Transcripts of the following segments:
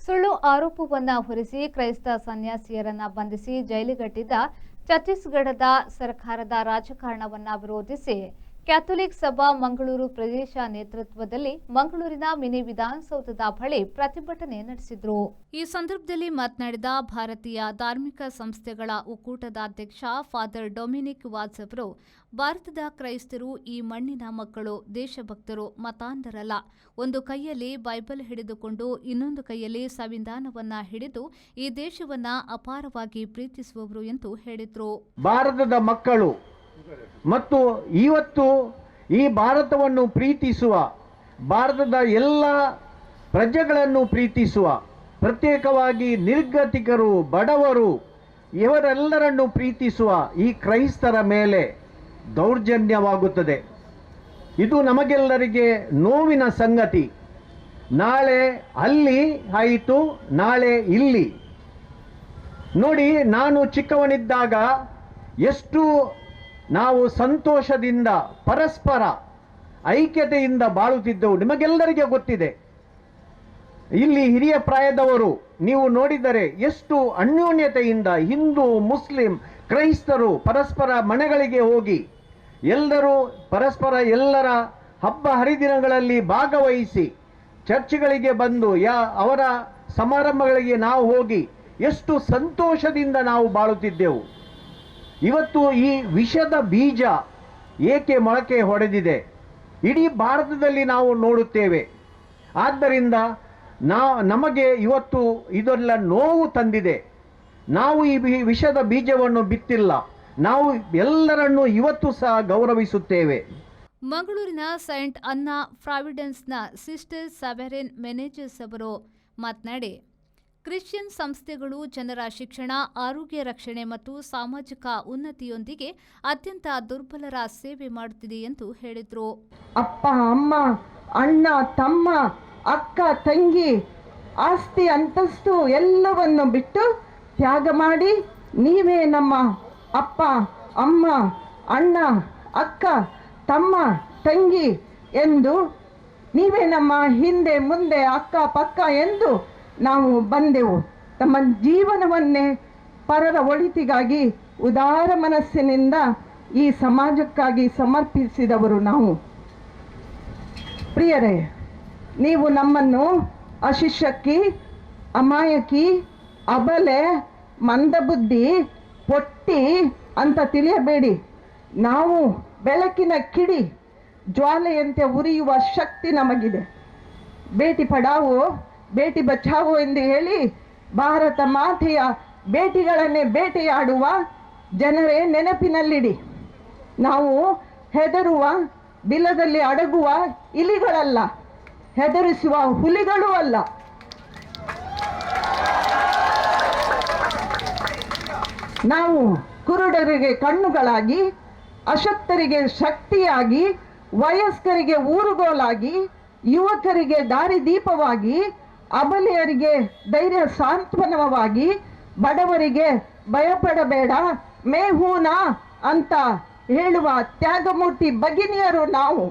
ಸುಳ್ಳು ಆರೋಪವನ್ನ ಹೊರಿಸಿ ಕ್ರೈಸ್ತ ಸನ್ಯಾಸಿಯರನ್ನ ಬಂಧಿಸಿ ಜೈಲಿಗಟ್ಟಿದ್ದ ಛತ್ತೀಸ್ಗಢದ ಸರ್ಕಾರದ ರಾಜಕಾರಣವನ್ನ ವಿರೋಧಿಸಿ ಕ್ಯಾಥೋಲಿಕ್ ಸಭಾ ಮಂಗಳೂರು ಪ್ರದೇಶ ನೇತೃತ್ವದಲ್ಲಿ ಮಂಗಳೂರಿನ ಮಿನಿ ವಿಧಾನಸೌಧದ ಬಳಿ ಪ್ರತಿಭಟನೆ ನಡೆಸಿದರು. ಈ ಸಂದರ್ಭದಲ್ಲಿ ಮಾತನಾಡಿದ ಭಾರತೀಯ ಧಾರ್ಮಿಕ ಸಂಸ್ಥೆಗಳ ಒಕ್ಕೂಟದ ಅಧ್ಯಕ್ಷ ಫಾದರ್ ಡೊಮಿನಿಕ್ ವಾಜ್ ಅವರು, ಭಾರತದ ಕ್ರೈಸ್ತರು ಈ ಮಣ್ಣಿನ ಮಕ್ಕಳು, ದೇಶಭಕ್ತರು, ಮತಾಂಧರಲ್ಲ. ಒಂದು ಕೈಯಲ್ಲಿ ಬೈಬಲ್ ಹಿಡಿದುಕೊಂಡು ಇನ್ನೊಂದು ಕೈಯಲ್ಲಿ ಸಂವಿಧಾನವನ್ನ ಹಿಡಿದು ಈ ದೇಶವನ್ನ ಅಪಾರವಾಗಿ ಪ್ರೀತಿಸುವವರು ಎಂದು ಹೇಳಿದರು. ಭಾರತದ ಮಕ್ಕಳು ಮತ್ತು ಇವತ್ತು ಈ ಭಾರತವನ್ನು ಪ್ರೀತಿಸುವ, ಭಾರತದ ಎಲ್ಲ ಪ್ರಜೆಗಳನ್ನು ಪ್ರೀತಿಸುವ, ಪ್ರತ್ಯೇಕವಾಗಿ ನಿರ್ಗತಿಕರು, ಬಡವರು ಇವರೆಲ್ಲರನ್ನು ಪ್ರೀತಿಸುವ ಈ ಕ್ರೈಸ್ತರ ಮೇಲೆ ದೌರ್ಜನ್ಯವಾಗುತ್ತದೆ. ಇದು ನಮಗೆಲ್ಲರಿಗೆ ನೋವಿನ ಸಂಗತಿ. ನಾಳೆ ಅಲ್ಲಿ ಆಯಿತು, ನಾಳೆ ಇಲ್ಲಿ. ನೋಡಿ, ನಾನು ಚಿಕ್ಕವನಿದ್ದಾಗ ಎಷ್ಟು ನಾವು ಸಂತೋಷದಿಂದ ಪರಸ್ಪರ ಐಕ್ಯತೆಯಿಂದ ಬಾಳುತ್ತಿದ್ದೆವು, ನಿಮಗೆಲ್ಲರಿಗೆ ಗೊತ್ತಿದೆ. ಇಲ್ಲಿ ಹಿರಿಯ ಪ್ರಾಯದವರು ನೀವು ನೋಡಿದರೆ ಎಷ್ಟು ಅನ್ಯೋನ್ಯತೆಯಿಂದ ಹಿಂದೂ, ಮುಸ್ಲಿಂ, ಕ್ರೈಸ್ತರು ಪರಸ್ಪರ ಮನೆಗಳಿಗೆ ಹೋಗಿ ಎಲ್ಲರೂ ಪರಸ್ಪರ ಎಲ್ಲರ ಹಬ್ಬ ಹರಿದಿನಗಳಲ್ಲಿ ಭಾಗವಹಿಸಿ ಚರ್ಚ್ಗಳಿಗೆ ಬಂದು ಅವರ ಸಮಾರಂಭಗಳಿಗೆ ನಾವು ಹೋಗಿ ಎಷ್ಟು ಸಂತೋಷದಿಂದ ನಾವು ಬಾಳುತ್ತಿದ್ದೆವು. ಇವತ್ತು ಈ ವಿಷದ ಬೀಜ ಏಕೆ ಮೊಳಕೆ ಹೊಡೆದಿದೆ ಇಡೀ ಭಾರತದಲ್ಲಿ ನಾವು ನೋಡುತ್ತೇವೆ. ಆದ್ದರಿಂದ ನಮಗೆ ಇವತ್ತು ಇದೆಲ್ಲ ನೋವು ತಂದಿದೆ. ನಾವು ಈ ವಿಷದ ಬೀಜವನ್ನು ಬಿತ್ತಿಲ್ಲ, ನಾವು ಎಲ್ಲರನ್ನೂ ಇವತ್ತು ಸಹ ಗೌರವಿಸುತ್ತೇವೆ. ಮಂಗಳೂರಿನ ಸೈಂಟ್ ಅನ್ನಾ ಪ್ರಾವಿಡೆನ್ಸ್ನ ಸಿಸ್ಟರ್ ಸವೆರಿನ್ ಮೆನೇಜಸ್ ಅವರು ಮಾತನಾಡಿ, ಕ್ರಿಶ್ಚಿಯನ್ ಸಂಸ್ಥೆಗಳು ಜನರ ಶಿಕ್ಷಣ, ಆರೋಗ್ಯ ರಕ್ಷಣೆ ಮತ್ತು ಸಾಮಾಜಿಕ ಉನ್ನತಿಯೊಂದಿಗೆ ಅತ್ಯಂತ ದುರ್ಬಲರ ಸೇವೆ ಮಾಡುತ್ತಿದೆ ಎಂದು ಹೇಳಿದರು. ಅಪ್ಪ, ಅಮ್ಮ, ಅಣ್ಣ, ತಮ್ಮ, ಅಕ್ಕ, ತಂಗಿ, ಆಸ್ತಿ, ಅಂತಸ್ತು ಎಲ್ಲವನ್ನು ಬಿಟ್ಟು ತ್ಯಾಗ ಮಾಡಿ ನೀವೇ ನಮ್ಮ ಅಪ್ಪ, ಅಮ್ಮ, ಅಣ್ಣ, ಅಕ್ಕ, ತಮ್ಮ, ತಂಗಿ ಎಂದು, ನೀವೇ ನಮ್ಮ ಹಿಂದೆ ಮುಂದೆ ಅಕ್ಕ ಪಕ್ಕ ಎಂದು ನಾವು ಬಂದೆವು. ತಮ್ಮ ಜೀವನವನ್ನೇ ಪರರ ಒಳಿತಿಗಾಗಿ ಉದಾರ ಮನಸ್ಸಿನಿಂದ ಈ ಸಮಾಜಕ್ಕಾಗಿ ಸಮರ್ಪಿಸಿದವರು ನಾವು. ಪ್ರಿಯರೇ, ನೀವು ನಮ್ಮನ್ನು ಅಶಿಕ್ಷಕಿ, ಅಮಾಯಕಿ, ಅಬಲೆ, ಮಂದಬುದ್ಧಿ, ಪೊಟ್ಟಿ ಅಂತ ತಿಳಿಯಬೇಡಿ. ನಾವು ಬೆಳಕಿನ ಕಿಡಿ, ಜ್ವಾಲೆಯಂತೆ ಉರಿಯುವ ಶಕ್ತಿ ನಮಗಿದೆ. ಬೇಟಿ ಪಡಾವೋ, ಬೇಟಿ ಬಚಾವೋ ಎಂದು ಹೇಳಿ ಭಾರತ ಮಾತೆಯ ಬೇಟಿಗಳನ್ನೇ ಬೇಟೆಯಾಡುವ ಜನರೇ ನೆನಪಿನಲ್ಲಿಡಿ. ನಾವು ಹೆದರುವ, ಬಿಲದಲ್ಲಿ ಅಡಗುವ ಇಲಿಗಳಲ್ಲ, ಹೆದರಿಸುವ ಹುಲಿಗಳೂ ಅಲ್ಲ. ನಾವು ಕುರುಡರಿಗೆ ಕಣ್ಣುಗಳಾಗಿ, ಅಶಕ್ತರಿಗೆ ಶಕ್ತಿಯಾಗಿ, ವಯಸ್ಕರಿಗೆ ಊರುಗೋಲಾಗಿ, ಯುವಕರಿಗೆ ದಾರಿದೀಪವಾಗಿ, ಅಬಲೆಯರಿಗೆ ಧೈರ್ಯ ಸಾಂತ್ವನವಾಗಿ, ಬಡವರಿಗೆ ಭಯಪಡಬೇಡ ಮೇಹೂನ ಅಂತ ಹೇಳುವ ತ್ಯಾಗಮೂರ್ತಿ ಭಗಿನಿಯರು ನಾವು.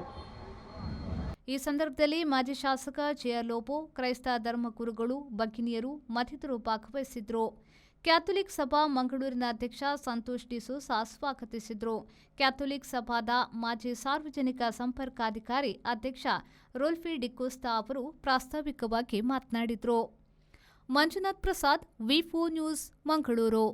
ಈ ಸಂದರ್ಭದಲ್ಲಿ ಮಾಜಿ ಶಾಸಕ ಜೆಆರ್ ಲೋಬೋ, ಕ್ರೈಸ್ತ ಧರ್ಮಗುರುಗಳು, ಭಗಿನಿಯರು ಮತ್ತಿತರರು ಭಾಗವಹಿಸಿದ್ರು. ಕ್ಯಾಥೋಲಿಕ್ ಸಭಾ ಮಂಗಳೂರಿನ ಅಧ್ಯಕ್ಷ ಸಂತೋಷ್ ಡಿಸೋಸಾ ಸ್ವಾಗತಿಸಿದರು. ಕ್ಯಾಥೋಲಿಕ್ ಸಭಾದ ಮಾಜಿ ಸಾರ್ವಜನಿಕ ಸಂಪರ್ಕಾಧಿಕಾರಿ ಅಧ್ಯಕ್ಷ ರೋಲ್ಫಿ ಡಿಕೋಸ್ತಾ ಅವರು ಪ್ರಾಸ್ತಾವಿಕವಾಗಿ ಮಾತನಾಡಿದರು. ಮಂಜುನಾಥ್ ಪ್ರಸಾದ್, ವಿ4 ನ್ಯೂಸ್, ಮಂಗಳೂರು.